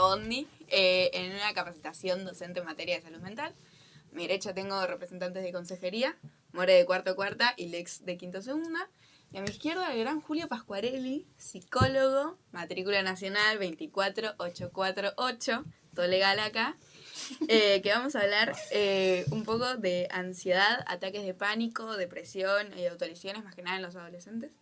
Bondi, en una capacitación docente en materia de salud mental. A mi derecha tengo representantes de consejería, More de cuarto cuarta y Lex de quinto segunda. Y a mi izquierda el gran Julio Pascuarelli, psicólogo, matrícula nacional 24848, todo legal acá. Que vamos a hablar un poco de ansiedad, ataques de pánico, depresión y autolesiones, más que nada en los adolescentes.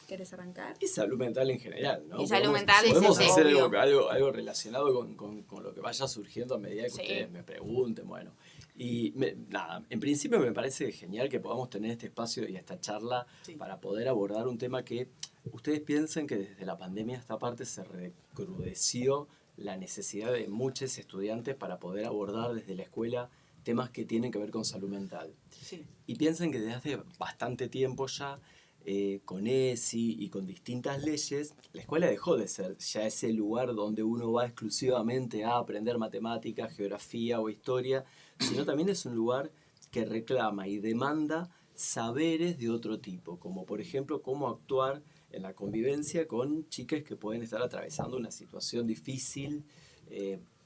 ¿Querés arrancar? Y salud mental en general, ¿no? Y salud mental, podemos sí, hacer obvio. algo relacionado con lo que vaya surgiendo a medida que ustedes me pregunten, bueno. Y nada, en principio me parece genial que podamos tener este espacio y esta charla para poder abordar un tema que ustedes piensen que desde la pandemia esta parte se recrudeció la necesidad de muchos estudiantes para poder abordar desde la escuela temas que tienen que ver con salud mental. Sí. Y piensen que desde hace bastante tiempo ya, con ESI y con distintas leyes, la escuela dejó de ser ya ese lugar donde uno va exclusivamente a aprender matemáticas, geografía o historia, sino también es un lugar que reclama y demanda saberes de otro tipo, como por ejemplo cómo actuar en la convivencia con chicas que pueden estar atravesando una situación difícil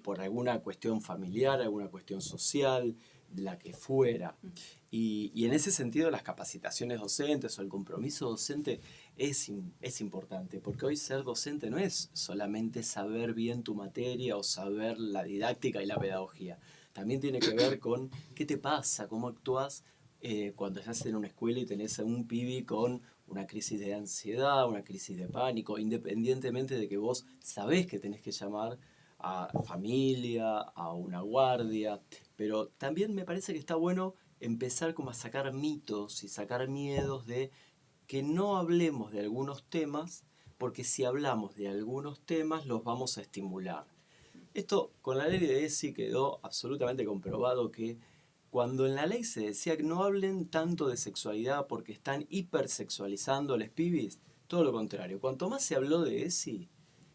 por alguna cuestión familiar, alguna cuestión social, la que fuera. Y en ese sentido las capacitaciones docentes o el compromiso docente es importante, porque hoy ser docente no es solamente saber bien tu materia o saber la didáctica y la pedagogía. También tiene que ver con qué te pasa, cómo actúas cuando estás en una escuela y tenés a un pibe con una crisis de ansiedad, una crisis de pánico, independientemente de que vos sabés que tenés que llamar a familia, a una guardia, pero también me parece que está bueno empezar como a sacar mitos y sacar miedos de que no hablemos de algunos temas, porque si hablamos de algunos temas los vamos a estimular. Esto con la ley de ESI quedó absolutamente comprobado que cuando en la ley se decía que no hablen tanto de sexualidad porque están hipersexualizando a los pibes, todo lo contrario. Cuanto más se habló de ESI,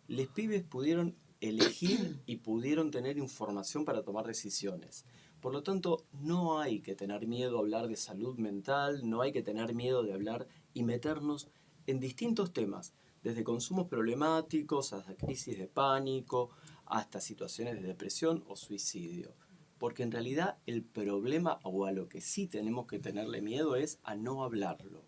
los pibes pudieron elegir y pudieron tener información para tomar decisiones. Por lo tanto, no hay que tener miedo a hablar de salud mental, no hay que tener miedo de hablar y meternos en distintos temas, desde consumos problemáticos hasta crisis de pánico, hasta situaciones de depresión o suicidio. Porque en realidad el problema, o a lo que sí tenemos que tenerle miedo, es a no hablarlo.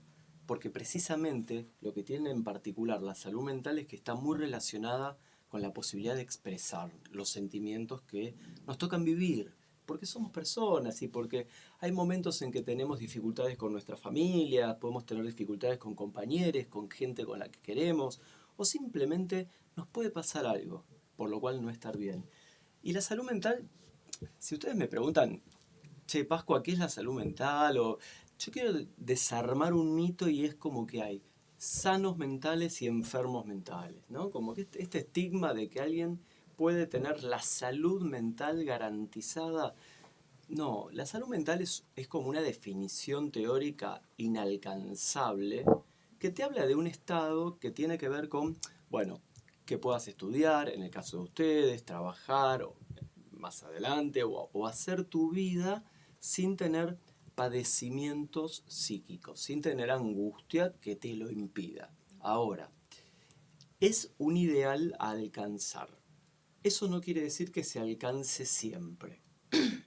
Porque precisamente lo que tiene en particular la salud mental es que está muy relacionada con la posibilidad de expresar los sentimientos que nos tocan vivir, porque somos personas y porque hay momentos en que tenemos dificultades con nuestra familia, podemos tener dificultades con compañeros, con gente con la que queremos, o simplemente nos puede pasar algo, por lo cual no estar bien. Y la salud mental, si ustedes me preguntan, che, Pascua, ¿qué es la salud mental? O yo quiero desarmar un mito y es como que hay sanos mentales y enfermos mentales, ¿no? Como que este estigma de que alguien puede tener la salud mental garantizada. No, la salud mental es como una definición teórica inalcanzable que te habla de un estado que tiene que ver con, bueno, que puedas estudiar, en el caso de ustedes, trabajar o más adelante, o hacer tu vida sin tener padecimientos psíquicos, sin tener angustia que te lo impida. Ahora, es un ideal a alcanzar. Eso no quiere decir que se alcance siempre.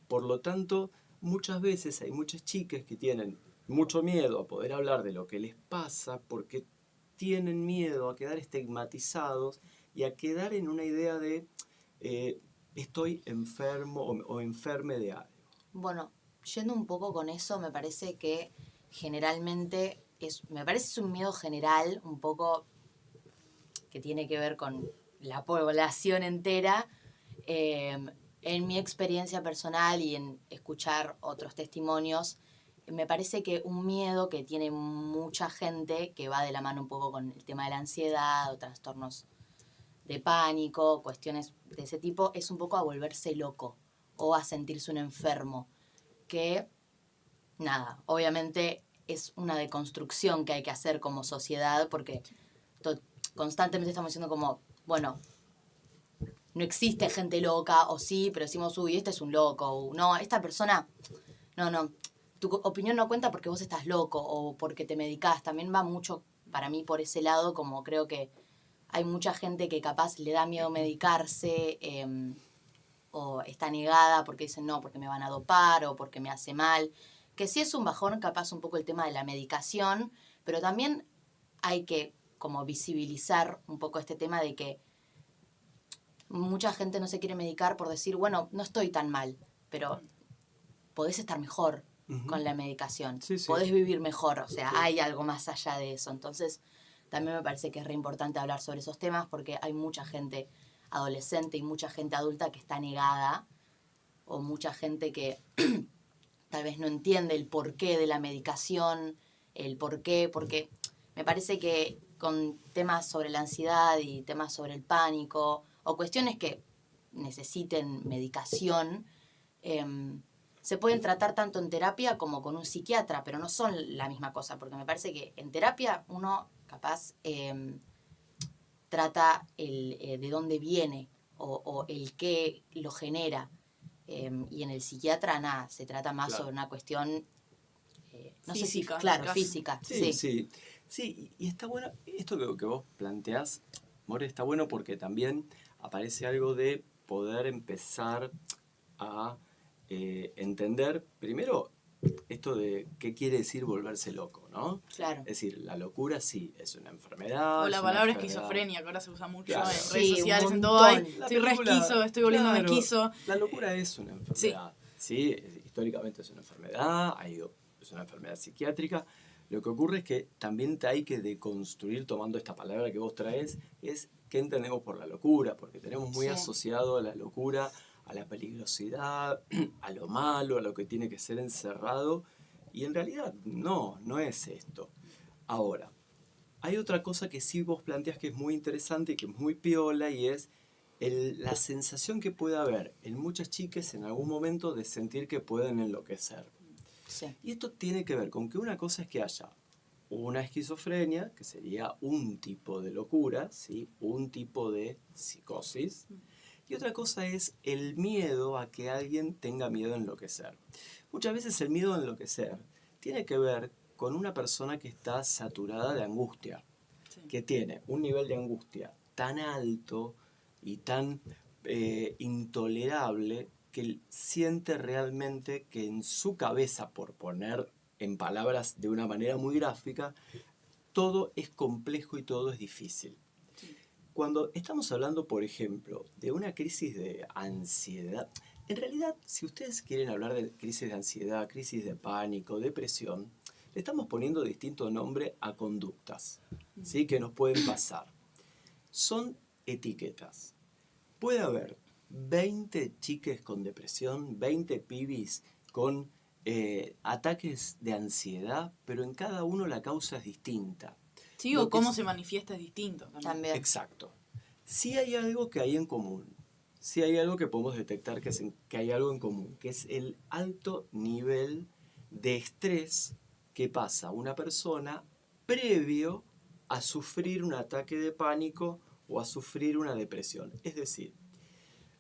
Por lo tanto, muchas veces hay muchas chicas que tienen mucho miedo a poder hablar de lo que les pasa porque tienen miedo a quedar estigmatizados y a quedar en una idea de estoy enfermo o enferme de algo. Bueno, yendo un poco con eso, me parece que generalmente me parece un miedo general, un poco que tiene que ver con la población entera. En mi experiencia personal y en escuchar otros testimonios, me parece que un miedo que tiene mucha gente, que va de la mano un poco con el tema de la ansiedad o trastornos de pánico, cuestiones de ese tipo, es un poco a volverse loco o a sentirse un enfermo, que, nada, obviamente es una deconstrucción que hay que hacer como sociedad, porque constantemente estamos diciendo como, bueno, no existe gente loca, o sí, pero decimos, uy, este es un loco, o no, esta persona, no, tu opinión no cuenta porque vos estás loco, o porque te medicás, también va mucho para mí por ese lado, como creo que hay mucha gente que capaz le da miedo medicarse, o está negada porque dicen no, porque me van a dopar o porque me hace mal. Que sí es un bajón capaz un poco el tema de la medicación, pero también hay que como visibilizar un poco este tema de que mucha gente no se quiere medicar por decir, bueno, no estoy tan mal, pero podés estar mejor con la medicación, Sí, sí. podés vivir mejor, o sea, hay algo más allá de eso. Entonces, también me parece que es re importante hablar sobre esos temas porque hay mucha gente adolescente y mucha gente adulta que está negada, o mucha gente que tal vez no entiende el porqué de la medicación, el porqué, porque me parece que con temas sobre la ansiedad y temas sobre el pánico, o cuestiones que necesiten medicación, se pueden tratar tanto en terapia como con un psiquiatra, pero no son la misma cosa, porque me parece que en terapia uno capaz trata de dónde viene o el qué lo genera. Y en el psiquiatra, nada, se trata más sobre una cuestión, no sé si, Física, claro, casi. física. Sí, y está bueno, esto que vos planteás, More, está bueno porque también aparece algo de poder empezar a entender, primero, esto de qué quiere decir volverse loco, ¿no? Claro. Es decir, la locura sí, es una enfermedad. O la es una palabra enfermedad. esquizofrenia, que ahora se usa mucho Claro. en Sí, redes un sociales, en todo. montón. Ay, La estoy resquizo, estoy volviéndome claro, esquizo. La locura es una enfermedad. Sí, históricamente es una enfermedad, es una enfermedad psiquiátrica. Lo que ocurre es que también hay que deconstruir, tomando esta palabra que vos traes, es qué entendemos por la locura, porque tenemos muy Sí. asociado a la locura, a la peligrosidad, a lo malo, a lo que tiene que ser encerrado, y en realidad no es esto. Ahora, hay otra cosa que sí vos planteas que es muy interesante y que es muy piola, y es la sensación que puede haber en muchas chicas en algún momento de sentir que pueden enloquecer. Sí. Y esto tiene que ver con que una cosa es que haya una esquizofrenia, que sería un tipo de locura, ¿sí? Un tipo de psicosis, y otra cosa es el miedo a que alguien tenga miedo a enloquecer. Muchas veces el miedo a enloquecer tiene que ver con una persona que está saturada de angustia, que tiene un nivel de angustia tan alto y tan intolerable que siente realmente que en su cabeza, por poner en palabras de una manera muy gráfica, todo es complejo y todo es difícil. Cuando estamos hablando, por ejemplo, de una crisis de ansiedad, en realidad, si ustedes quieren hablar de crisis de ansiedad, crisis de pánico, depresión, le estamos poniendo distinto nombre a conductas, ¿sí? Que nos pueden pasar. Son etiquetas. Puede haber 20 chiques con depresión, 20 pibis con ataques de ansiedad, pero en cada uno la causa es distinta. Sí, Lo o que cómo es- se manifiesta es distinto También. Exacto. Sí hay algo que hay en común. Sí hay algo que podemos detectar que hay algo en común, que es el alto nivel de estrés que pasa una persona previo a sufrir un ataque de pánico o a sufrir una depresión. Es decir,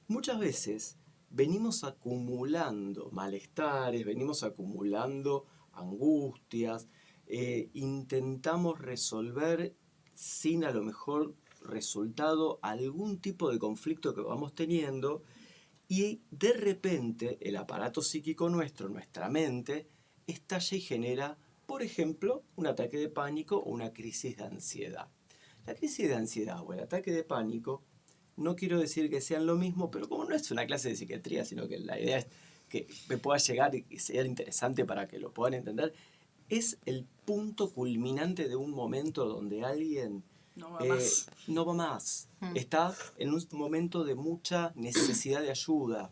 muchas veces venimos acumulando malestares, venimos acumulando angustias, intentamos resolver sin a lo mejor resultado algún tipo de conflicto que vamos teniendo, y de repente el aparato psíquico nuestro, nuestra mente, estalla y genera, por ejemplo, un ataque de pánico o una crisis de ansiedad. La crisis de ansiedad o el ataque de pánico, no quiero decir que sean lo mismo, pero como no es una clase de psiquiatría, sino que la idea es que me pueda llegar y sea interesante para que lo puedan entender, es el punto culminante de un momento donde alguien No va más. no va más. Está en un momento de mucha necesidad de ayuda.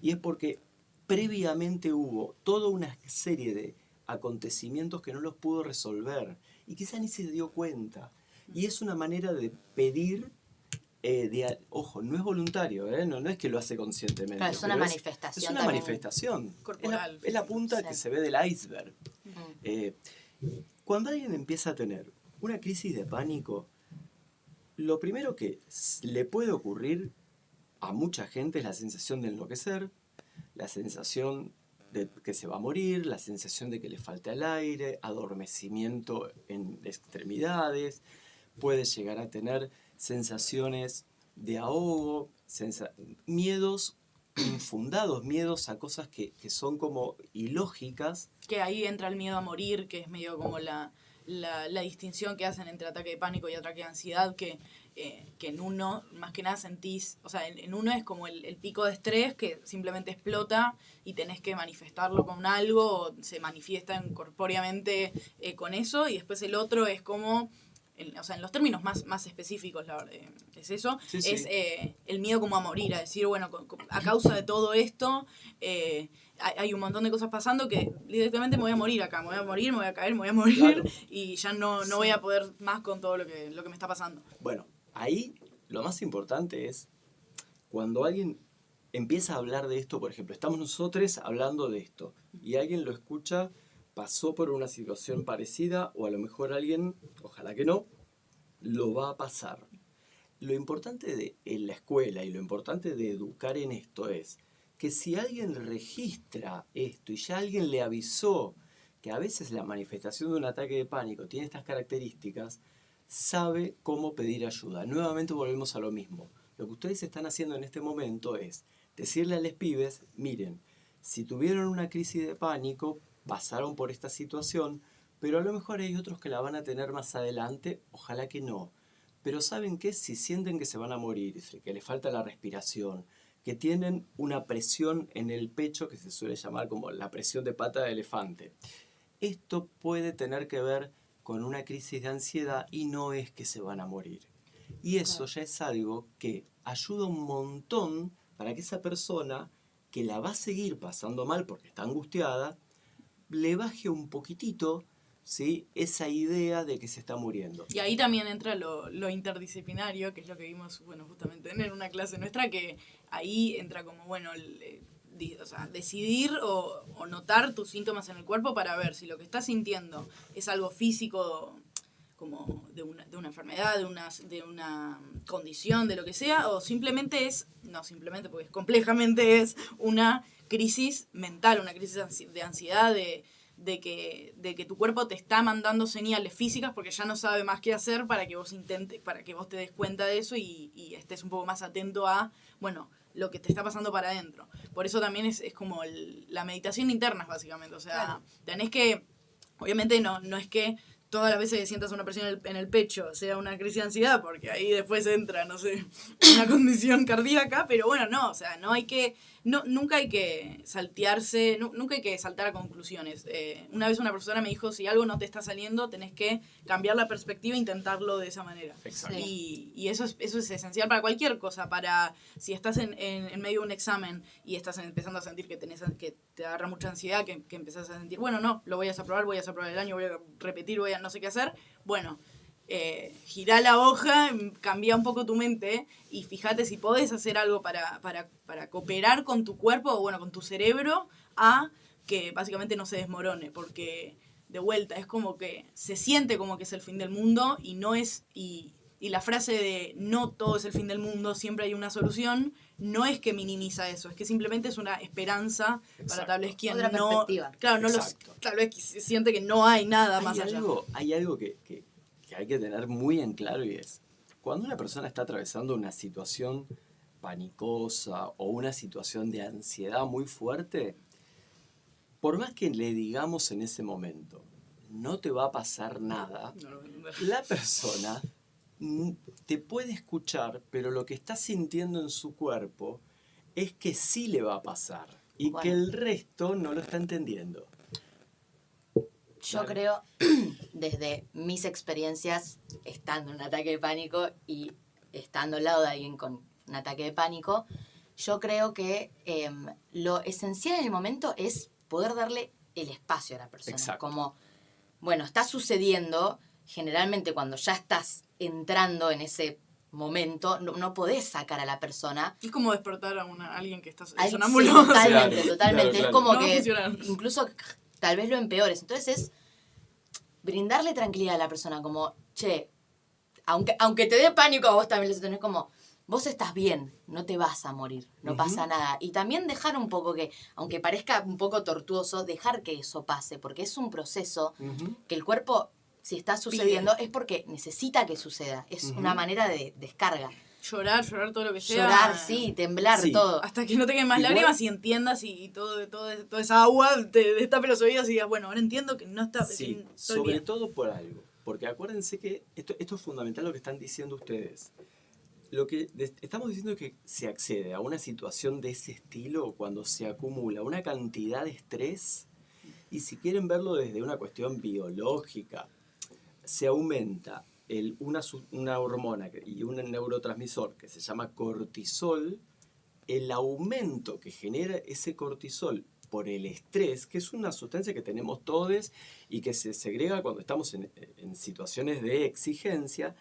Y es porque previamente hubo toda una serie de acontecimientos que no los pudo resolver y quizá ni se dio cuenta. Y es una manera de pedir, ojo, no es voluntario, no es que lo hace conscientemente. Claro, es una pero manifestación es una también. manifestación. Corporal, Es la física. punta Sí. que se ve del iceberg. Cuando alguien empieza a tener una crisis de pánico, lo primero que le puede ocurrir a mucha gente es la sensación de enloquecer, la sensación de que se va a morir, la sensación de que le falta el aire, adormecimiento en extremidades, puede llegar a tener sensaciones de ahogo, miedos infundados, miedos a cosas que son como ilógicas. Que ahí entra el miedo a morir, que es medio como la distinción que hacen entre ataque de pánico y ataque de ansiedad, que en uno, más que nada sentís, o sea, en uno es como el pico de estrés que simplemente explota y tenés que manifestarlo con algo, o se manifiesta corpóreamente con eso, y después el otro es como, o sea, en los términos más específicos, la verdad, es eso, Sí, es sí. el miedo como a morir, a decir, bueno, a causa de todo esto, hay un montón de cosas pasando que directamente me voy a morir acá, me voy a morir, me voy a caer, me voy a morir, Claro. y ya no voy a poder más con todo lo que me está pasando. Bueno, ahí lo más importante es cuando alguien empieza a hablar de esto, por ejemplo, estamos nosotros hablando de esto y alguien lo escucha, pasó por una situación parecida o a lo mejor alguien, ojalá que no, lo va a pasar. Lo importante en la escuela y lo importante de educar en esto es que si alguien registra esto y ya alguien le avisó que a veces la manifestación de un ataque de pánico tiene estas características, sabe cómo pedir ayuda. Nuevamente volvemos a lo mismo. Lo que ustedes están haciendo en este momento es decirle a los pibes, miren, si tuvieron una crisis de pánico, pasaron por esta situación, pero a lo mejor hay otros que la van a tener más adelante, ojalá que no. Pero ¿saben qué? Si sienten que se van a morir, que les falta la respiración, que tienen una presión en el pecho que se suele llamar como la presión de pata de elefante, esto puede tener que ver con una crisis de ansiedad y no es que se van a morir. Y eso ya es algo que ayuda un montón para que esa persona que la va a seguir pasando mal porque está angustiada, le baje un poquitito, ¿sí?, esa idea de que se está muriendo. Y ahí también entra lo interdisciplinario, que es lo que vimos, bueno, justamente en una clase nuestra, que ahí entra como, bueno, o sea, decidir o notar tus síntomas en el cuerpo para ver si lo que estás sintiendo es algo físico, como de una enfermedad, de una condición, de lo que sea, o simplemente no simplemente, porque complejamente es una crisis mental, una crisis de ansiedad, de que tu cuerpo te está mandando señales físicas porque ya no sabe más qué hacer para que vos para que vos te des cuenta de eso y estés un poco más atento a, bueno, lo que te está pasando para adentro. Por eso también es como la meditación interna, básicamente. O sea, claro, tenés que, obviamente no es que todas las veces que sientas una presión en el pecho sea una crisis de ansiedad, porque ahí después entra, no sé, una condición cardíaca, pero bueno, no, o sea, nunca hay que saltearse, nunca hay que saltar a conclusiones. Una vez una profesora me dijo, si algo no te está saliendo, tenés que cambiar la perspectiva e intentarlo de esa manera. Exacto. Y eso es esencial para cualquier cosa, para si estás en medio de un examen y estás empezando a sentir que te agarra mucha ansiedad, que empezás a sentir, bueno, no, lo voy a aprobar el año, voy a repetir, no sé qué hacer, bueno, girá la hoja, cambia un poco tu mente y fíjate si podés hacer algo para cooperar con tu cuerpo o bueno, con tu cerebro a que básicamente no se desmorone, porque de vuelta es como que se siente como que es el fin del mundo y no es, y la frase de no todo es el fin del mundo, siempre hay una solución, no es que minimiza eso, es que simplemente es una esperanza. Exacto. Para tal vez quien otra no, perspectiva. claro, no tal vez siente que no hay nada más allá. Hay algo que hay que tener muy en claro y es, cuando una persona está atravesando una situación panicosa o una situación de ansiedad muy fuerte, por más que le digamos en ese momento, no te va a pasar nada, la persona te puede escuchar, pero lo que está sintiendo en su cuerpo es que sí le va a pasar y que el resto no lo está entendiendo. Yo creo, desde mis experiencias, estando en un ataque de pánico y estando al lado de alguien con un ataque de pánico, yo creo que lo esencial en el momento es poder darle el espacio a la persona. Exacto. Como, bueno, está sucediendo, generalmente cuando ya estás entrando en ese momento, no podés sacar a la persona. Es como despertar a alguien que está sonámbulo. Sí, totalmente, claro, totalmente. Claro. Es como no que incluso tal vez lo empeores. Entonces es brindarle tranquilidad a la persona, como, che, aunque te dé pánico a vos también, le tenés como, vos estás bien, no te vas a morir, no pasa nada. Y también dejar un poco que, aunque parezca un poco tortuoso, dejar que eso pase, porque es un proceso que el cuerpo si está sucediendo es porque necesita que suceda. Es una manera de descarga. Llorar todo lo que sea. Llorar, sí, temblar, Sí. todo. Hasta que no te queden más Igual- lágrimas y entiendas y toda esa agua te destape los oídos y digas, bueno, ahora entiendo que no está... Sí, que estoy sobre bien. todo por algo. Porque acuérdense que esto es fundamental lo que están diciendo ustedes. Lo que estamos diciendo es que se accede a una situación de ese estilo cuando se acumula una cantidad de estrés, y si quieren verlo desde una cuestión biológica, se aumenta una hormona y un neurotransmisor que se llama cortisol. El aumento que genera ese cortisol por el estrés, que es una sustancia que tenemos todos y que se segrega cuando estamos en situaciones de exigencia,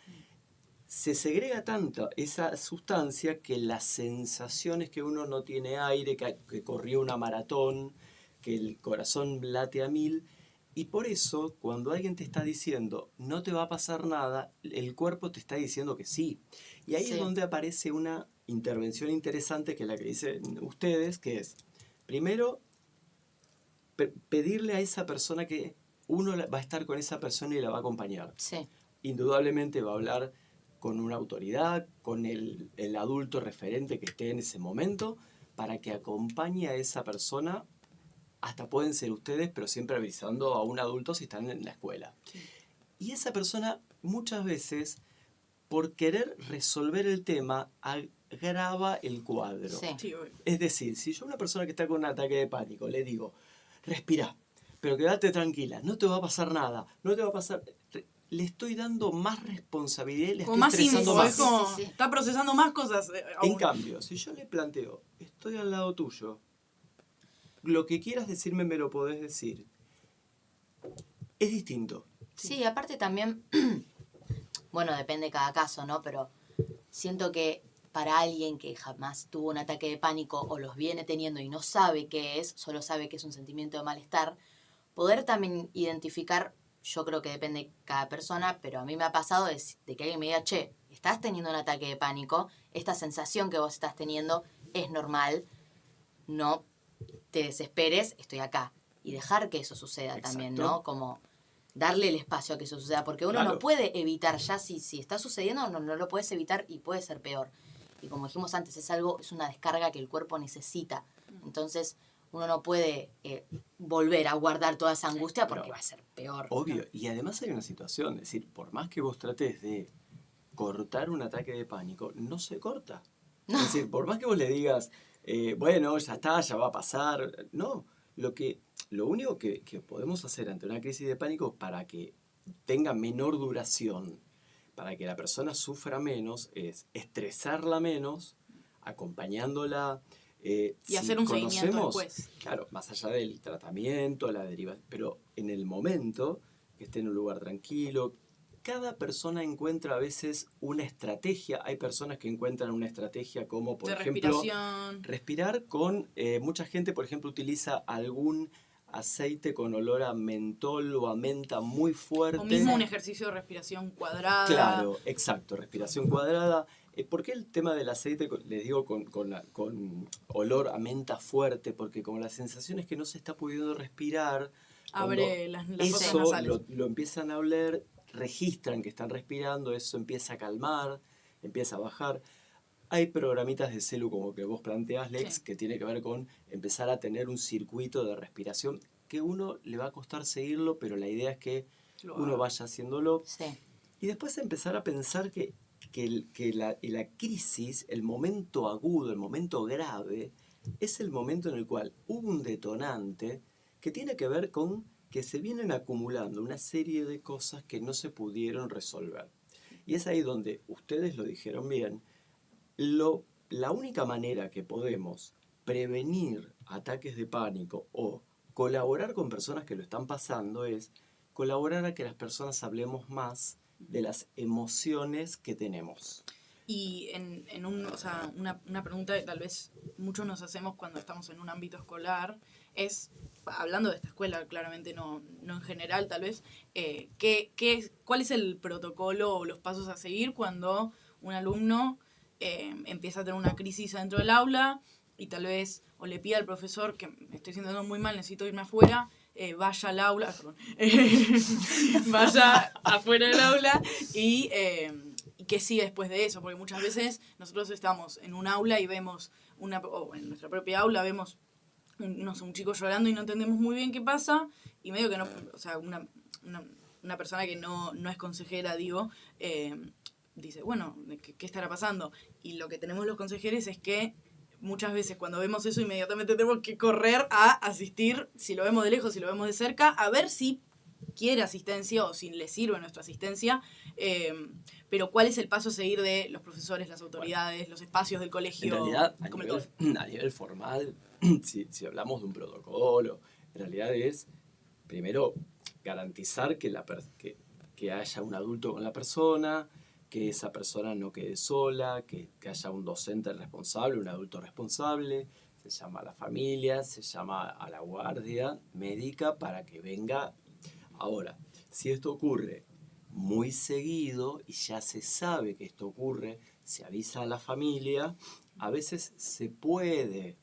se segrega tanto esa sustancia que las sensaciones que uno no tiene aire, que corrió una maratón, que el corazón late a 1000, y por eso cuando alguien te está diciendo no te va a pasar nada, el cuerpo te está diciendo que sí. Y ahí Sí. es donde aparece una intervención interesante, que es la que dicen ustedes, que es, primero, pedirle a esa persona que uno va a estar con esa persona y la va a acompañar. Sí. Indudablemente va a hablar con una autoridad, con el adulto referente que esté en ese momento, para que acompañe a esa persona. Hasta pueden ser ustedes, pero siempre avisando a un adulto si están en la escuela. Sí. Y esa persona muchas veces, por querer resolver el tema, agrava el cuadro. Sí. Sí, obvio. Es decir, si yo a una persona que está con un ataque de pánico le digo, respira, pero quédate tranquila, no te va a pasar nada, no te va a pasar... Le estoy dando más responsabilidad y le Como estoy más estresando info, más. es como, Sí, sí, sí. está procesando más cosas. En Aún. cambio, si yo le planteo, estoy al lado tuyo, lo que quieras decirme me lo podés decir, es distinto. Sí, aparte también, bueno, depende de cada caso, ¿no? Pero siento que para alguien que jamás tuvo un ataque de pánico o los viene teniendo y no sabe qué es, solo sabe que es un sentimiento de malestar, poder también identificar, yo creo que depende de cada persona, pero a mí me ha pasado de que alguien me diga, che, estás teniendo un ataque de pánico, esta sensación que vos estás teniendo es normal, no te desesperes, estoy acá. Y dejar que eso suceda también, Exacto. ¿no? Como darle el espacio a que eso suceda, porque uno Claro. no puede evitar ya, si está sucediendo, no lo puedes evitar y puede ser peor. Y como dijimos antes, es una descarga que el cuerpo necesita. Entonces, uno no puede volver a guardar toda esa angustia porque No. va a ser peor. Obvio, y además hay una situación, es decir, por más que vos trates de cortar un ataque de pánico, no se corta. No. Es decir, por más que vos le digas, bueno, ya está, ya va a pasar, no. Lo único que podemos hacer ante una crisis de pánico para que tenga menor duración, para que la persona sufra menos, es estresarla menos, acompañándola. Y si hacer un seguimiento conocemos, después. claro, más allá del tratamiento, la derivación, pero en el momento que esté en un lugar tranquilo, cada persona encuentra a veces una estrategia. Hay personas que encuentran una estrategia como, por De ejemplo, respiración. respirar con... mucha gente, por ejemplo, utiliza algún aceite con olor a mentol o a menta muy fuerte. O mismo un ejercicio de respiración cuadrada. Claro, exacto, respiración cuadrada. ¿Por qué el tema del aceite, les digo, con olor a menta fuerte? Porque como la sensación es que no se está pudiendo respirar, Abre las fosas eso nasales. lo empiezan a oler, registran que están respirando, eso empieza a calmar, empieza a bajar. Hay programitas de celu como que vos planteás, Lex, Sí. que tiene que ver con empezar a tener un circuito de respiración que uno le va a costar seguirlo, pero la idea es que Lo uno haga. vaya haciéndolo. Sí. Y después empezar a pensar que la crisis, el momento agudo, el momento grave, es el momento en el cual hubo un detonante que tiene que ver con que se vienen acumulando una serie de cosas que no se pudieron resolver. Y es ahí donde ustedes lo dijeron bien. La única manera que podemos prevenir ataques de pánico o colaborar con personas que lo están pasando es colaborar a que las personas hablemos más de las emociones que tenemos. Y una pregunta que tal vez muchos nos hacemos cuando estamos en un ámbito escolar es, hablando de esta escuela, claramente no en general tal vez, ¿cuál es el protocolo o los pasos a seguir cuando un alumno empieza a tener una crisis dentro del aula y tal vez o le pide al profesor que me estoy sintiendo muy mal, necesito irme afuera, vaya al aula, perdón, vaya afuera del aula y qué sigue después de eso, porque muchas veces nosotros estamos en un aula y vemos, o en nuestra propia aula vemos un chico llorando y no entendemos muy bien qué pasa, y medio que no, o sea, una persona que no es consejera, digo, dice, bueno, ¿qué estará pasando? Y lo que tenemos los consejeros es que muchas veces cuando vemos eso inmediatamente tenemos que correr a asistir, si lo vemos de lejos, si lo vemos de cerca, a ver si quiere asistencia o si le sirve nuestra asistencia, pero ¿cuál es el paso a seguir de los profesores, las autoridades, los espacios del colegio? En realidad, a nivel formal, si hablamos de un protocolo, en realidad es, primero, garantizar que haya un adulto con la persona, que esa persona no quede sola, que haya un docente responsable, un adulto responsable, se llama a la familia, se llama a la guardia médica para que venga. Ahora, si esto ocurre muy seguido y ya se sabe que esto ocurre, se avisa a la familia, a veces se puede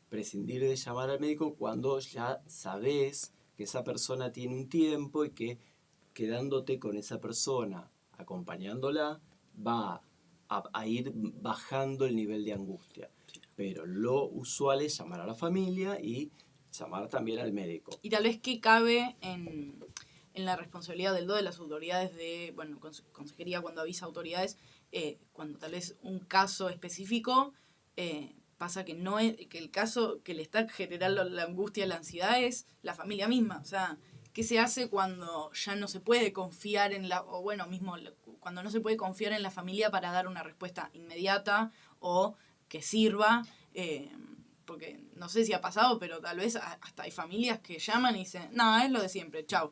prescindir de llamar al médico cuando ya sabes que esa persona tiene un tiempo y que quedándote con esa persona, acompañándola, va a ir bajando el nivel de angustia. Pero lo usual es llamar a la familia y llamar también al médico. Y tal vez qué cabe en la responsabilidad del de las autoridades de, bueno, consejería cuando avisa a autoridades, cuando tal vez un caso específico pasa que no es, que el caso que le está generando la angustia, la ansiedad es la familia misma. O sea, ¿qué se hace cuando ya no se puede confiar en o bueno, mismo cuando no se puede confiar en la familia para dar una respuesta inmediata o que sirva? Porque no sé si ha pasado, pero tal vez hasta hay familias que llaman y dicen, no, es lo de siempre, chau.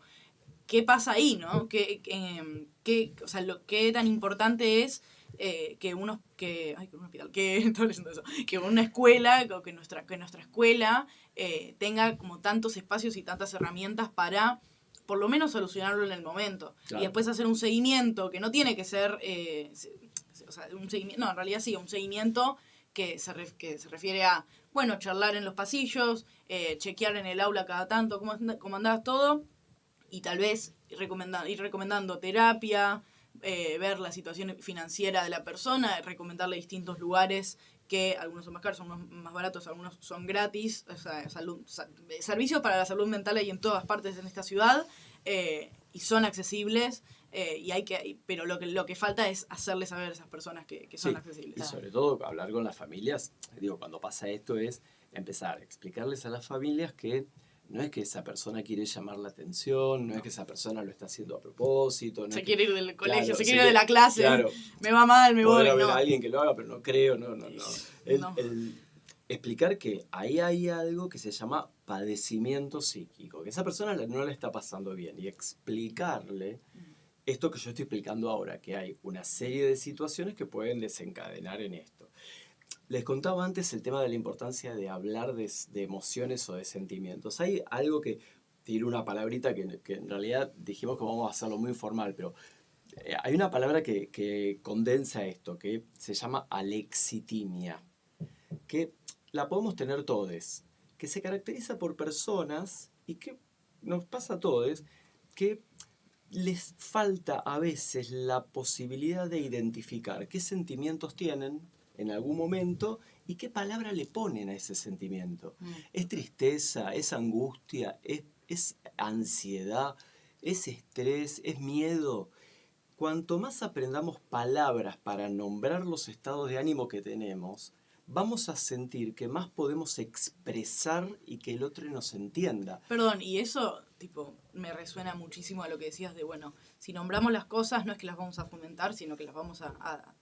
¿Qué pasa ahí, no? O sea, qué tan importante es que un hospital, estoy leyendo eso, que una escuela, o que nuestra escuela tenga como tantos espacios y tantas herramientas para por lo menos solucionarlo en el momento. Claro. Y después hacer un seguimiento que no tiene que ser, o sea, un seguimiento, no, en realidad sí, un seguimiento que se refiere a, bueno, charlar en los pasillos, chequear en el aula cada tanto cómo andaba todo, y tal vez ir recomendando terapia, ver la situación financiera de la persona, recomendarle distintos lugares que algunos son más caros, algunos más baratos, algunos son gratis, o sea, servicios para la salud mental hay en todas partes en esta ciudad y son accesibles. Pero lo que falta es hacerles saber a esas personas que son accesibles. Y sobre todo hablar con las familias, digo, cuando pasa esto es empezar a explicarles a las familias que no es que esa persona quiere llamar la atención, no es que esa persona lo está haciendo a propósito. No quiere ir del colegio, claro, se quiere ir de la clase, claro, me va mal, me voy. Podrá haber alguien que lo haga, pero no creo, no. El explicar que ahí hay algo que se llama padecimiento psíquico, que esa persona no le está pasando bien, y explicarle esto que yo estoy explicando ahora, que hay una serie de situaciones que pueden desencadenar en esto. Les contaba antes el tema de la importancia de hablar de emociones o de sentimientos. Hay algo que, tiré una palabrita que en realidad dijimos que vamos a hacerlo muy informal, pero hay una palabra que condensa esto, que se llama alexitimia, que la podemos tener todos, que se caracteriza por personas, y que nos pasa a todos, que les falta a veces la posibilidad de identificar qué sentimientos tienen en algún momento y qué palabra le ponen a ese sentimiento. ¿Es tristeza? ¿Es angustia? ¿Es ansiedad? ¿Es estrés? ¿Es miedo? Cuanto más aprendamos palabras para nombrar los estados de ánimo que tenemos, vamos a sentir que más podemos expresar y que el otro nos entienda. Perdón, y eso me resuena muchísimo a lo que decías de, bueno, si nombramos las cosas no es que las vamos a fomentar, sino que las vamos a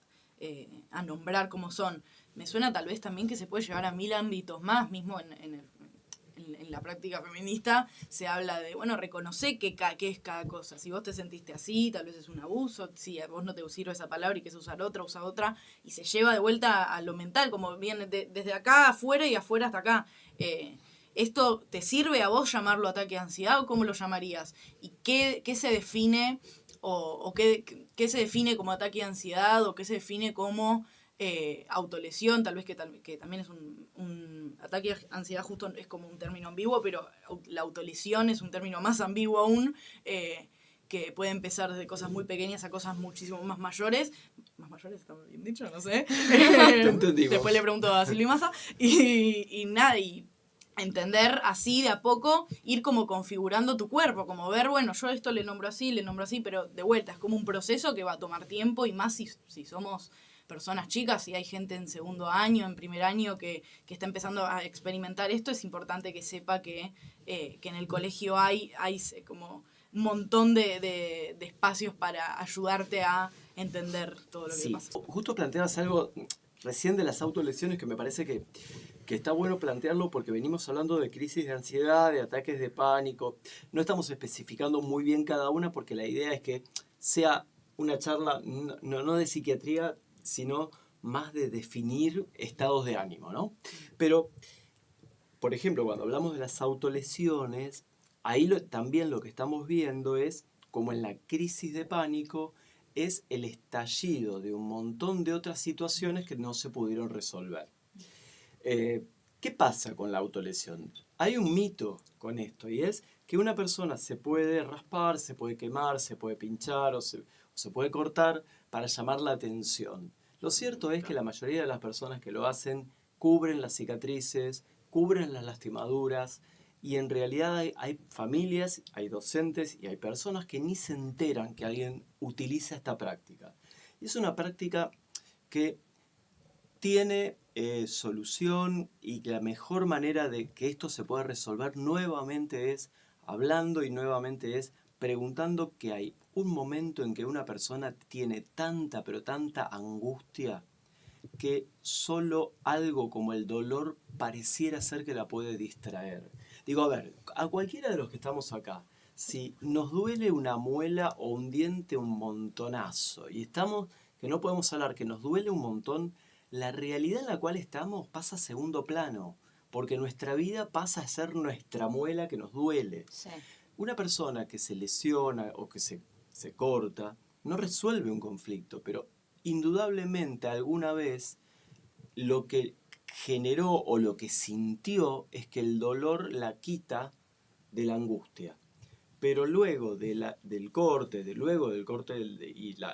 nombrar como son. Me suena tal vez también que se puede llevar a 1000 ámbitos más, mismo en la práctica feminista se habla de, bueno, reconocer qué es cada cosa. Si vos te sentiste así, tal vez es un abuso, si a vos no te sirve esa palabra y quieres usar otra, usa otra, y se lleva de vuelta a lo mental, como viene desde acá afuera y afuera hasta acá. ¿Esto te sirve a vos llamarlo ataque de ansiedad o cómo lo llamarías? ¿Y qué se define o qué se define como ataque de ansiedad o qué se define como autolesión, tal vez que también es un ataque de ansiedad, justo es como un término ambiguo, pero la autolesión es un término más ambiguo aún, que puede empezar desde cosas muy pequeñas a cosas muchísimo más mayores. ¿Más mayores? ¿Está bien dicho? No sé. Te entendimos. Después le pregunto a Silvi Massa. Y nada, y entender así de a poco, ir como configurando tu cuerpo, como ver, bueno, yo esto le nombro así, pero de vuelta, es como un proceso que va a tomar tiempo, y más si somos personas chicas, si hay gente en segundo año, en primer año que está empezando a experimentar esto, es importante que sepa que en el colegio hay como un montón de espacios para ayudarte a entender todo lo que pasa. Justo planteabas algo recién de las autolesiones que me parece que está bueno plantearlo, porque venimos hablando de crisis de ansiedad, de ataques de pánico. No estamos especificando muy bien cada una, porque la idea es que sea una charla no de psiquiatría, sino más de definir estados de ánimo, ¿no? Pero, por ejemplo, cuando hablamos de las autolesiones, ahí también lo que estamos viendo es, como en la crisis de pánico, es el estallido de un montón de otras situaciones que no se pudieron resolver. ¿Qué pasa con la autolesión? Hay un mito con esto, y es que una persona se puede raspar, se puede quemar, se puede pinchar o se puede cortar para llamar la atención. Lo cierto es que la mayoría de las personas que lo hacen cubren las cicatrices, cubren las lastimaduras, y en realidad hay familias, hay docentes y hay personas que ni se enteran que alguien utiliza esta práctica. Y es una práctica que tiene solución, y la mejor manera de que esto se pueda resolver nuevamente es hablando, y nuevamente es preguntando, que hay un momento en que una persona tiene tanta, pero tanta angustia, que solo algo como el dolor pareciera ser que la puede distraer. Digo, a ver, a cualquiera de los que estamos acá, si nos duele una muela o un diente un montonazo, y estamos, que no podemos hablar, que nos duele un montón, la realidad en la cual estamos pasa a segundo plano, porque nuestra vida pasa a ser nuestra muela que nos duele. Sí. Una persona que se lesiona o que se corta no resuelve un conflicto, pero indudablemente alguna vez lo que generó o lo que sintió es que el dolor la quita de la angustia. Pero luego del corte,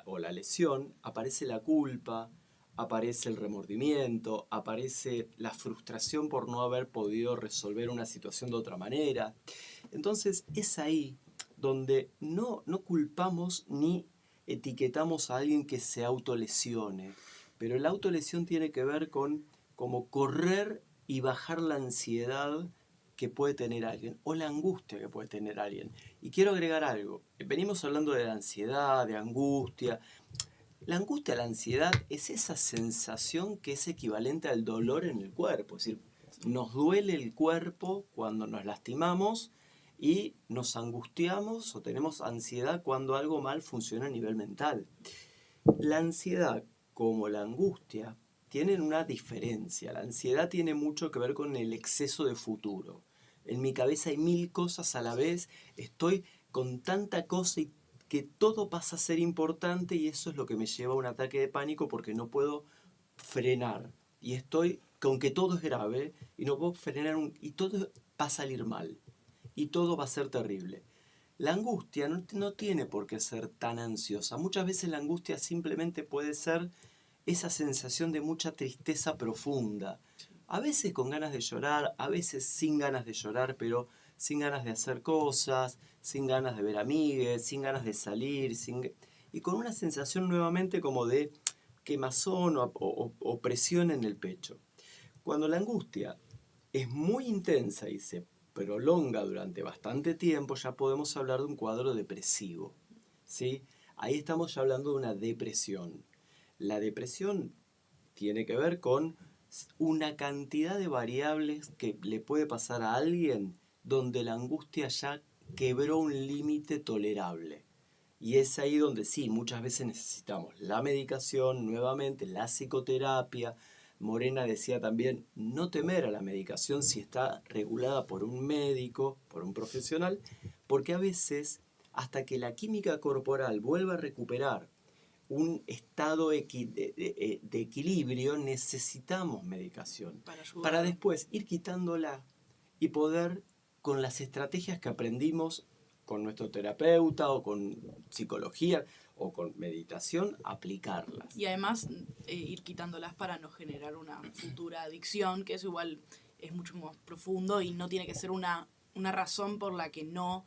o la lesión, aparece la culpa, aparece el remordimiento, aparece la frustración por no haber podido resolver una situación de otra manera. Entonces es ahí donde no culpamos ni etiquetamos a alguien que se autolesione, pero la autolesión tiene que ver con como correr y bajar la ansiedad que puede tener alguien, o la angustia que puede tener alguien. Y quiero agregar algo. Venimos hablando de la ansiedad, de angustia. La angustia, la ansiedad, es esa sensación que es equivalente al dolor en el cuerpo. Es decir, nos duele el cuerpo cuando nos lastimamos, y nos angustiamos o tenemos ansiedad cuando algo mal funciona a nivel mental. La ansiedad, como la angustia, tienen una diferencia. La ansiedad tiene mucho que ver con el exceso de futuro. En mi cabeza hay 1000 cosas a la vez, estoy con tanta cosa y que todo pasa a ser importante, y eso es lo que me lleva a un ataque de pánico, porque no puedo frenar. Y estoy con que todo es grave y no puedo frenar y todo va a salir mal. Y todo va a ser terrible. La angustia no tiene por qué ser tan ansiosa. Muchas veces la angustia simplemente puede ser esa sensación de mucha tristeza profunda. A veces con ganas de llorar, a veces sin ganas de llorar, pero sin ganas de hacer cosas, sin ganas de ver amigues, sin ganas de salir, y con una sensación nuevamente como de quemazón o presión en el pecho. Cuando la angustia es muy intensa y se prolonga durante bastante tiempo, ya podemos hablar de un cuadro depresivo, ¿sí? Ahí estamos ya hablando de una depresión. La depresión tiene que ver con una cantidad de variables que le puede pasar a alguien donde la angustia ya quebró un límite tolerable. Y es ahí donde sí, muchas veces necesitamos la medicación, nuevamente la psicoterapia. Morena decía también no temer a la medicación si está regulada por un médico, por un profesional, porque a veces hasta que la química corporal vuelva a recuperar un estado de equilibrio, necesitamos medicación Para para ayudar. después ir quitándola y poder, con las estrategias que aprendimos con nuestro terapeuta o con psicología o con meditación, aplicarlas. Y además ir quitándolas para no generar una futura adicción, que eso igual es mucho más profundo y no tiene que ser una razón por la que no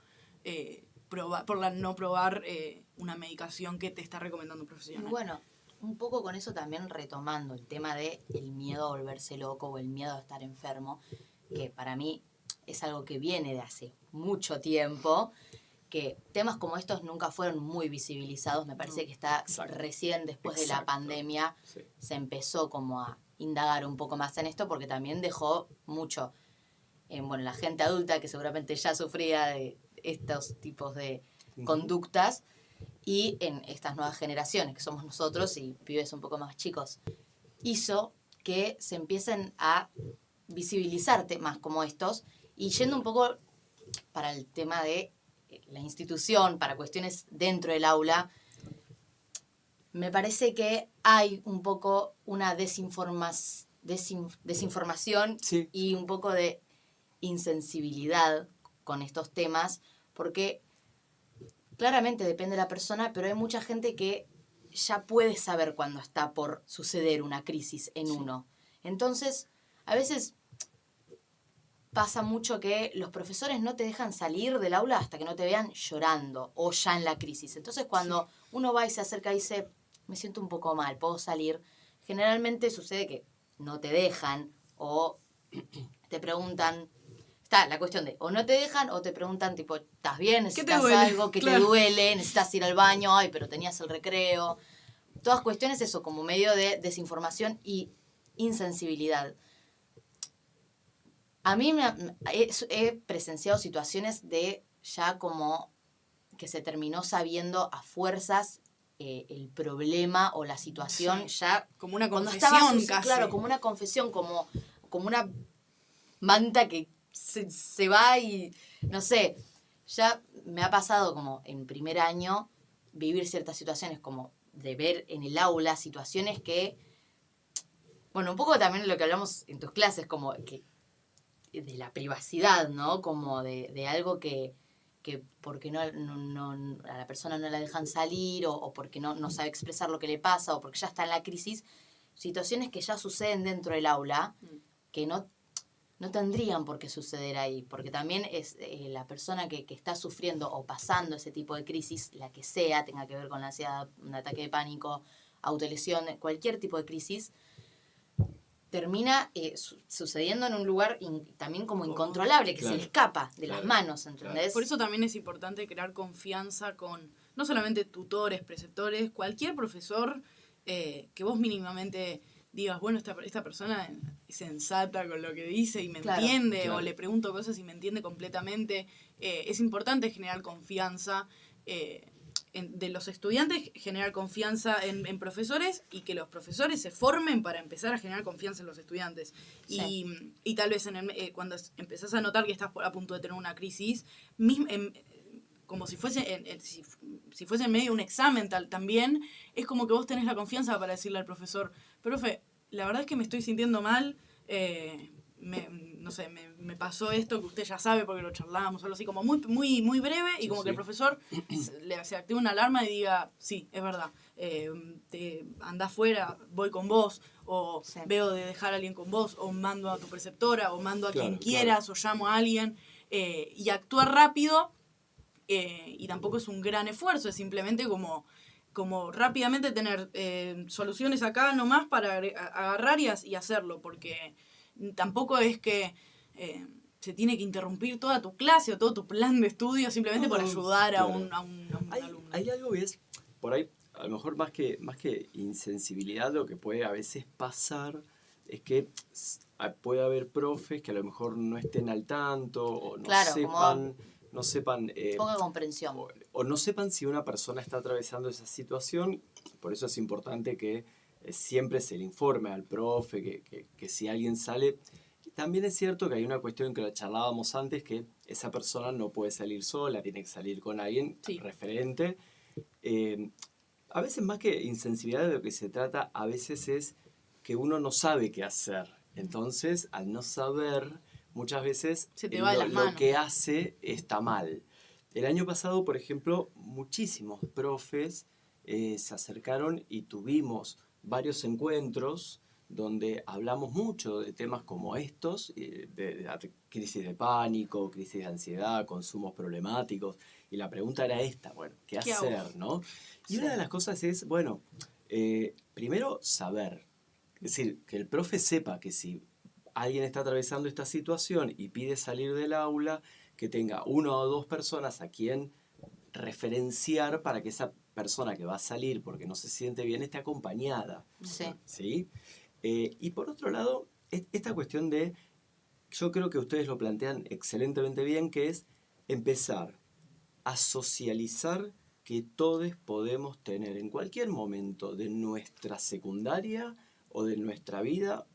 probar una medicación que te está recomendando un Y profesional. bueno, un poco con eso también retomando el tema de el miedo a volverse loco o el miedo a estar enfermo, que para mí es algo que viene de hace mucho tiempo, que temas como estos nunca fueron muy visibilizados. Me parece No. que está Exacto. recién después de la Exacto. pandemia Sí. se empezó como a indagar un poco más en esto, porque también dejó mucho en la gente adulta que seguramente ya sufría de estos tipos de conductas, y en estas nuevas generaciones que somos nosotros y pibes un poco más chicos, hizo que se empiecen a visibilizar temas como estos. Y yendo un poco para el tema de la institución, para cuestiones dentro del aula, me parece que hay un poco una desinformación Sí. y un poco de insensibilidad con estos temas, porque claramente depende de la persona, pero hay mucha gente que ya puede saber cuándo está por suceder una crisis en uno. Entonces, a veces pasa mucho que los profesores no te dejan salir del aula hasta que no te vean llorando o ya en la crisis. Entonces, cuando uno va y se acerca y dice, me siento un poco mal, puedo salir, generalmente sucede que no te dejan o te preguntan. Está la cuestión de o no te dejan o te preguntan tipo, ¿estás bien? ¿Necesitas duele? algo? ¿Qué Claro. te duele? ¿Necesitas ir al baño? Ay, pero tenías el recreo. Todas cuestiones eso, como medio de desinformación y insensibilidad. A mí he presenciado situaciones de ya como que se terminó sabiendo a fuerzas el problema o la situación Sí. ya Como una cuando confesión estaba casi. claro, como una confesión, como una manta que se va y no sé, ya me ha pasado como en primer año vivir ciertas situaciones, como de ver en el aula situaciones que, bueno, un poco también lo que hablamos en tus clases, como que de la privacidad, ¿no? Como de algo que porque no, a la persona no la dejan salir o porque no sabe expresar lo que le pasa o porque ya está en la crisis, situaciones que ya suceden dentro del aula que no tendrían por qué suceder ahí, porque también es la persona que está sufriendo o pasando ese tipo de crisis, la que sea, tenga que ver con la ansiedad, un ataque de pánico, autolesión, cualquier tipo de crisis, termina sucediendo en un lugar también como incontrolable, que Claro. se le escapa de Claro. las manos, ¿entendés? Por eso también es importante crear confianza con no solamente tutores, preceptores, cualquier profesor que vos mínimamente digas, bueno, esta persona es sensata con lo que dice y me Claro, entiende, claro. o le pregunto cosas y me entiende completamente. Es importante generar confianza de los estudiantes, generar confianza en profesores y que los profesores se formen para empezar a generar confianza en los estudiantes. Sí. Y tal vez cuando empezás a notar que estás a punto de tener una crisis, como si fuese si fuese en medio de un examen también, es como que vos tenés la confianza para decirle al profesor, profe, la verdad es que me estoy sintiendo mal, no sé, me pasó esto que usted ya sabe porque lo charlábamos, algo así como muy, muy, muy breve, y Sí, como sí. que el profesor se active una alarma y diga, sí, es verdad, anda afuera, voy con vos, o Sí. veo de dejar a alguien con vos, o mando a tu preceptora, o mando a Claro, quien claro. quieras, o llamo a alguien, y actuar rápido, y tampoco es un gran esfuerzo, es simplemente como rápidamente tener soluciones acá nomás para agarrar y hacerlo, porque tampoco es que se tiene que interrumpir toda tu clase o todo tu plan de estudio simplemente por ayudar claro. a un alumno. Hay algo que es, por ahí, a lo mejor más que insensibilidad, lo que puede a veces pasar es que puede haber profes que a lo mejor no estén al tanto o no Claro, sepan, poca comprensión. o no sepan si una persona está atravesando esa situación. Por eso es importante que siempre se le informe al profe, que si alguien sale. También es cierto que hay una cuestión que la charlábamos antes, que esa persona no puede salir sola, tiene que salir con alguien Sí. referente. a veces más que insensibilidad de lo que se trata, a veces es que uno no sabe qué hacer. Entonces, al no saber, muchas veces Se te va de las lo manos. que hace está mal. El año pasado, por ejemplo, muchísimos profes se acercaron y tuvimos varios encuentros donde hablamos mucho de temas como estos, de crisis de pánico, crisis de ansiedad, consumos problemáticos, y la pregunta era esta, bueno, ¿qué ¿Qué hago? hacer, no? Y Sí. una de las cosas es, bueno, primero saber, es decir, que el profe sepa que si alguien está atravesando esta situación y pide salir del aula, que tenga una o dos personas a quien referenciar para que esa persona que va a salir porque no se siente bien esté acompañada. Sí. ¿Sí? Y por otro lado, esta cuestión de, yo creo que ustedes lo plantean excelentemente bien, que es empezar a socializar que todos podemos tener en cualquier momento de nuestra secundaria o de nuestra vida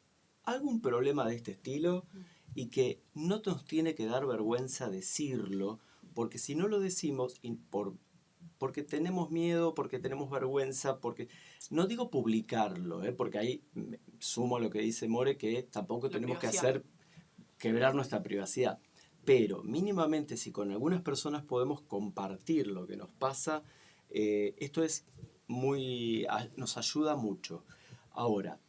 algún problema de este estilo y que no nos tiene que dar vergüenza decirlo, porque si no lo decimos porque tenemos miedo, porque tenemos vergüenza, porque no digo publicarlo, porque ahí sumo lo que dice More, que tampoco La tenemos que privacidad. hacer quebrar nuestra privacidad. Pero mínimamente si con algunas personas podemos compartir lo que nos pasa, esto es nos ayuda mucho. Ahora,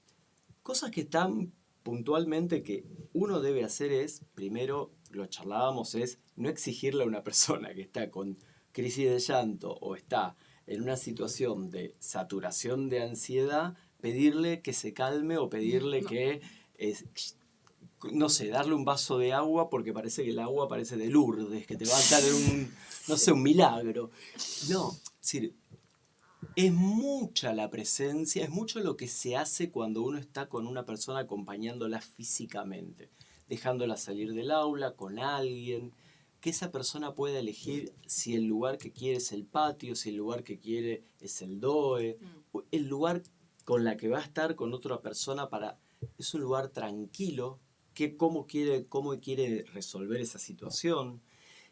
cosas que están puntualmente que uno debe hacer es, primero, lo charlábamos, es no exigirle a una persona que está con crisis de llanto o está en una situación de saturación de ansiedad, pedirle que se calme o pedirle No. que no sé, darle un vaso de agua porque parece que el agua parece de Lourdes, que te va a dar no sé, un milagro. No, es decir, es mucha la presencia, es mucho lo que se hace cuando uno está con una persona acompañándola físicamente, dejándola salir del aula con alguien, que esa persona pueda elegir si el lugar que quiere es el patio, si el lugar que quiere es el DOE, el lugar con la que va a estar con otra persona es un lugar tranquilo, cómo quiere resolver esa situación.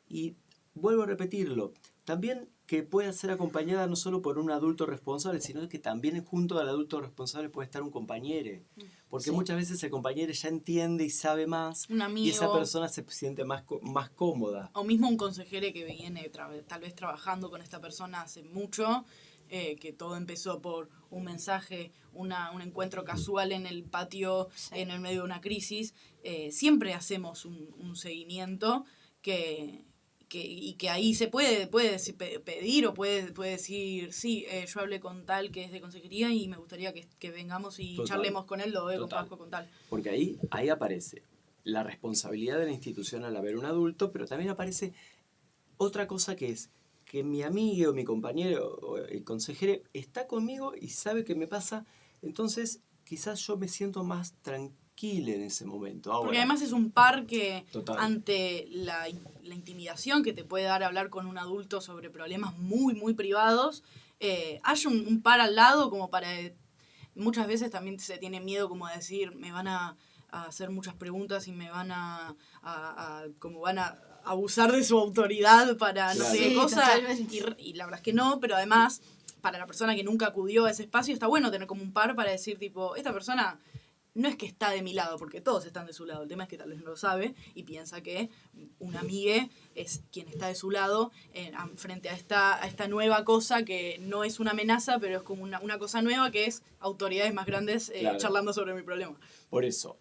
Y vuelvo a repetirlo, también que pueda ser acompañada no solo por un adulto responsable, sino que también junto al adulto responsable puede estar un compañero. Porque Sí. muchas veces el compañero ya entiende y sabe más, Un y esa amigo. persona se siente más cómoda. O mismo un consejero que viene tal vez trabajando con esta persona hace mucho, que todo empezó por un mensaje, un encuentro casual en el patio, Sí. en el medio de una crisis. Siempre hacemos un seguimiento y que ahí se puede pedir o puede decir, sí, yo hablé con tal que es de consejería y me gustaría que vengamos y Total. charlemos con él, lo veo con Total. Pasco, con tal. Porque ahí aparece la responsabilidad de la institución al haber un adulto, pero también aparece otra cosa que es que mi amigo, mi compañero o el consejero está conmigo y sabe que me pasa, entonces quizás yo me siento más tranquila en ese momento. Ahora, Porque además es un par que total. ante la intimidación que te puede dar hablar con un adulto sobre problemas muy, muy privados, hay un par al lado como para... Muchas veces también se tiene miedo como a decir, me van a hacer muchas preguntas y me van como van a abusar de su autoridad para no Claro. sé qué Sí, cosa. totalmente. Y la verdad es que no, pero además, para la persona que nunca acudió a ese espacio, está bueno tener como un par para decir, tipo, esta persona no es que está de mi lado, porque todos están de su lado. El tema es que tal vez no lo sabe y piensa que un amigue es quien está de su lado frente a esta nueva cosa que no es una amenaza, pero es como una cosa nueva que es autoridades más grandes Claro. charlando sobre mi problema. Por eso,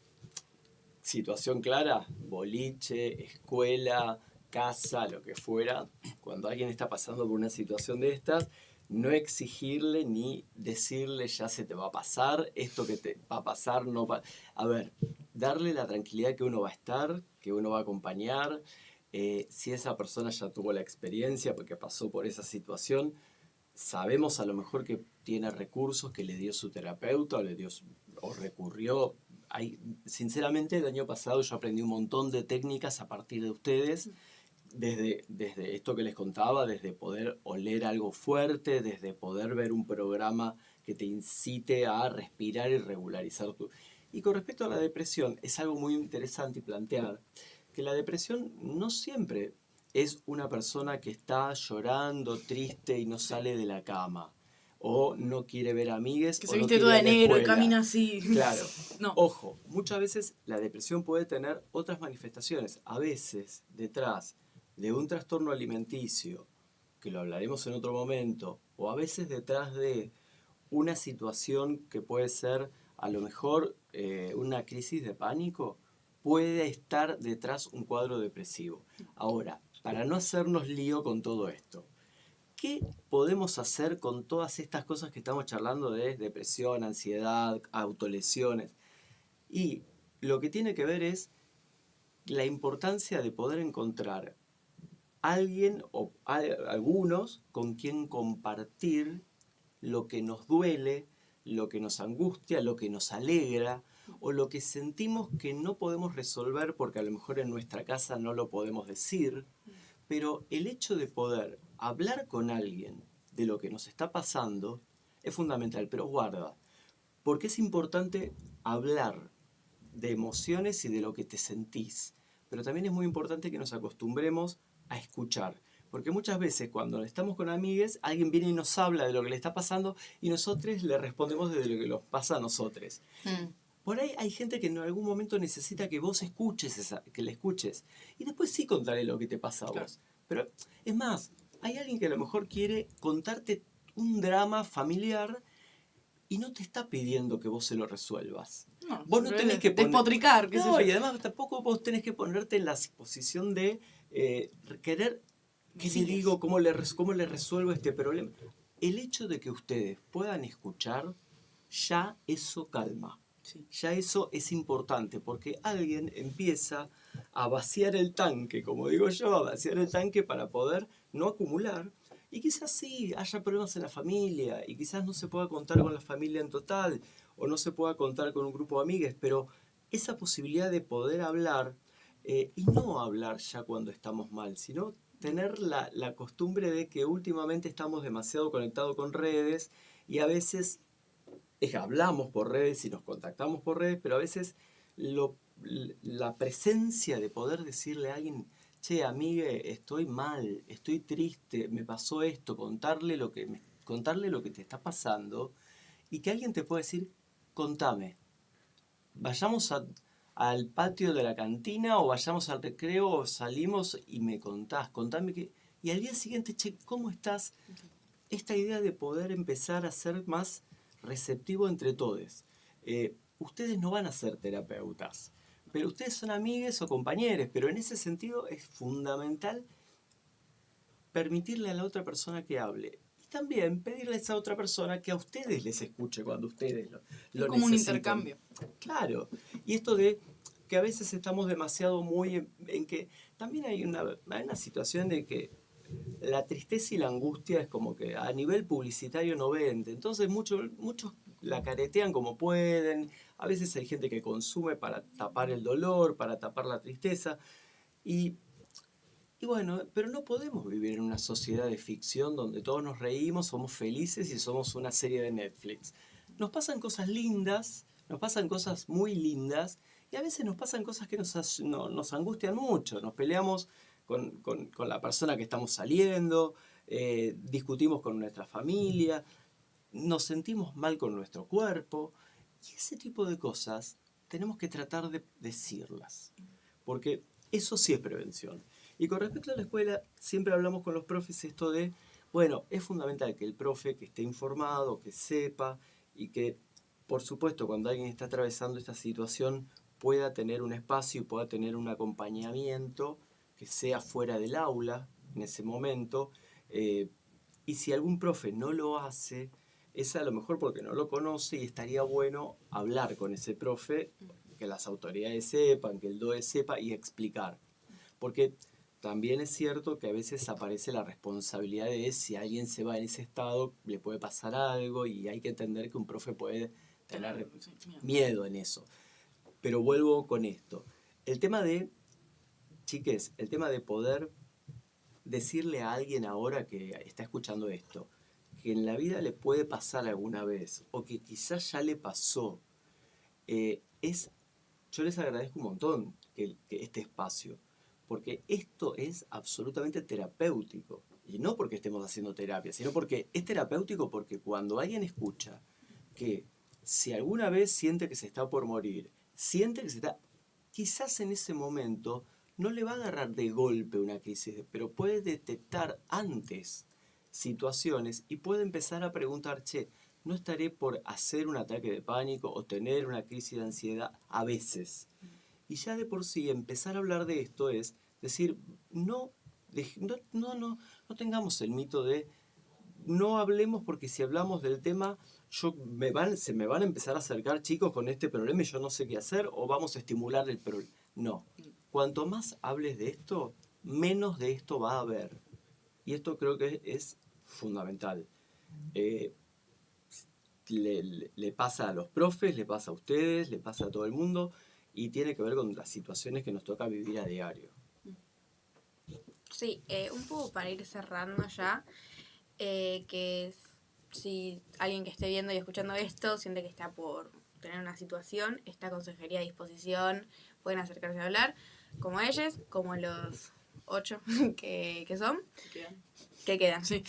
situación clara, boliche, escuela, casa, lo que fuera, cuando alguien está pasando por una situación de estas, no exigirle ni decirle ya se te va a pasar, esto que te va a pasar no va... A ver, darle la tranquilidad que uno va a estar, que uno va a acompañar, si esa persona ya tuvo la experiencia porque pasó por esa situación, sabemos a lo mejor que tiene recursos que le dio su terapeuta o recurrió. Sinceramente, el año pasado yo aprendí un montón de técnicas a partir de ustedes, desde esto que les contaba, desde poder oler algo fuerte, desde poder ver un programa que te incite a respirar y regularizar tu... Y con respecto a la depresión, es algo muy interesante y plantear que la depresión no siempre es una persona que está llorando, triste y no sale de la cama. o no quiere ver amigues, Que o se no viste quiere toda de ir a la negro y escuela. camina así. Claro. No. Ojo, muchas veces la depresión puede tener otras manifestaciones. A veces, detrás de un trastorno alimenticio, que lo hablaremos en otro momento, o a veces detrás de una situación que puede ser a lo mejor una crisis de pánico, puede estar detrás un cuadro depresivo. Ahora, para no hacernos lío con todo esto, ¿qué podemos hacer con todas estas cosas que estamos charlando de depresión, ansiedad, autolesiones? Y lo que tiene que ver es la importancia de poder encontrar alguien o algunos con quien compartir lo que nos duele, lo que nos angustia, lo que nos alegra o lo que sentimos que no podemos resolver porque a lo mejor en nuestra casa no lo podemos decir, pero el hecho de poder hablar con alguien de lo que nos está pasando es fundamental, pero guarda, porque es importante hablar de emociones y de lo que te sentís, pero también es muy importante que nos acostumbremos a escuchar. Porque muchas veces cuando estamos con amigues, alguien viene y nos habla de lo que le está pasando y nosotros le respondemos de lo que nos pasa a nosotros. Por ahí hay gente que en algún momento necesita que vos escuches, que le escuches. Y después sí contaré lo que te pasa a vos. Claro. Pero es más, hay alguien que a lo mejor quiere contarte un drama familiar y no te está pidiendo que vos se lo resuelvas. No, Vos no tenés que poner... despotricar, qué sé No, yo. y además tampoco vos tenés que ponerte en la posición de querer... ¿Qué le Mesías. digo? ¿Cómo le resuelvo este problema? El hecho de que ustedes puedan escuchar, ya eso calma. Sí. Ya eso es importante, porque alguien empieza a vaciar el tanque, como digo yo, a vaciar el tanque para poder no acumular. Y quizás sí, haya problemas en la familia, y quizás no se pueda contar con la familia en total, o no se pueda contar con un grupo de amigues, pero esa posibilidad de poder hablar, y no hablar ya cuando estamos mal, sino tener la costumbre de que últimamente estamos demasiado conectados con redes, y a veces hablamos por redes y nos contactamos por redes, pero a veces la presencia de poder decirle a alguien, che, amigue, estoy mal, estoy triste, me pasó esto, contarle lo que te está pasando y que alguien te pueda decir, contame, vayamos al patio de la cantina o vayamos al recreo o salimos y me contame que... Y al día siguiente, che, ¿cómo estás? Esta idea de poder empezar a ser más receptivo entre todos. Ustedes no van a ser terapeutas, pero ustedes son amigues o compañeros, pero en ese sentido es fundamental permitirle a la otra persona que hable. Y también pedirle a esa otra persona que a ustedes les escuche cuando ustedes lo Es como un necesiten. intercambio. Claro. Y esto de que a veces estamos demasiado muy en que también hay una situación de que la tristeza y la angustia es como que a nivel publicitario no vende. Entonces muchos la caretean como pueden. A veces hay gente que consume para tapar el dolor, para tapar la tristeza. Y bueno, pero no podemos vivir en una sociedad de ficción donde todos nos reímos, somos felices y somos una serie de Netflix. Nos pasan cosas lindas, nos pasan cosas muy lindas y a veces nos pasan cosas que nos angustian mucho. Nos peleamos con la persona que estamos saliendo, discutimos con nuestra familia, nos sentimos mal con nuestro cuerpo y ese tipo de cosas tenemos que tratar de decirlas, porque eso sí es prevención. Y con respecto a la escuela, siempre hablamos con los profes esto de, bueno, es fundamental que el profe que esté informado, que sepa y que, por supuesto, cuando alguien está atravesando esta situación, pueda tener un espacio y pueda tener un acompañamiento que sea fuera del aula en ese momento. Y si algún profe no lo hace, es a lo mejor porque no lo conoce y estaría bueno hablar con ese profe, que las autoridades sepan, que el DOE sepa y explicar. Porque también es cierto que a veces aparece la responsabilidad de si alguien se va en ese estado, le puede pasar algo y hay que entender que un profe puede tener miedo en eso. Pero vuelvo con esto. El tema de, chiques, el tema de poder decirle a alguien ahora que está escuchando esto, que en la vida le puede pasar alguna vez, o que quizás ya le pasó, yo les agradezco un montón que este espacio, porque esto es absolutamente terapéutico. Y no porque estemos haciendo terapia, sino porque es terapéutico, porque cuando alguien escucha que si alguna vez siente que se está por morir, siente que se está, quizás en ese momento no le va a agarrar de golpe una crisis, pero puede detectar antes situaciones y puede empezar a preguntar, che, ¿no estaré por hacer un ataque de pánico o tener una crisis de ansiedad a veces? Y ya de por sí empezar a hablar de esto es decir, no tengamos el mito de no hablemos porque si hablamos del tema se me van a empezar a acercar chicos con este problema y yo no sé qué hacer o vamos a estimular el problema. No, cuanto más hables de esto, menos de esto va a haber. Y esto creo que es fundamental. Le pasa a los profes, le pasa a ustedes, le pasa a todo el mundo y tiene que ver con las situaciones que nos toca vivir a diario. Sí, un poco para ir cerrando ya, que si alguien que esté viendo y escuchando esto siente que está por tener una situación, está consejería a disposición, pueden acercarse a hablar, como ellos, como los 8 que son, que quedan. Sí.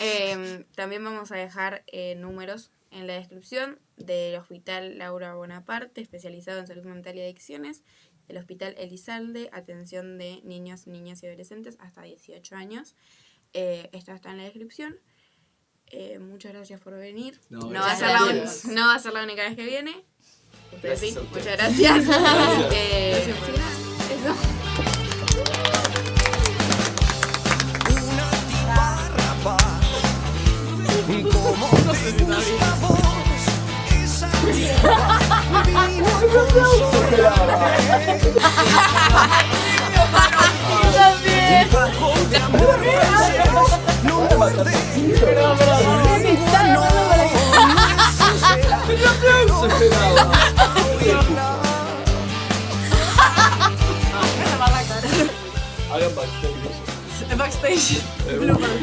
También vamos a dejar números en la descripción del Hospital Laura Bonaparte, especializado en salud mental y adicciones, del Hospital Elizalde, atención de niños, niñas y adolescentes hasta 18 años. Esto está en la descripción. Muchas gracias por venir. No va a ser la única vez que viene. Pero sí, muchas gracias. Gracias por venir. Eso. Una tiparrapa, como te gusta a vos, esa tipa vino a consolarte. Un poco de amor sincero, no muerde, lengua no desespera. Hagan backstage. Backstage. Blooper.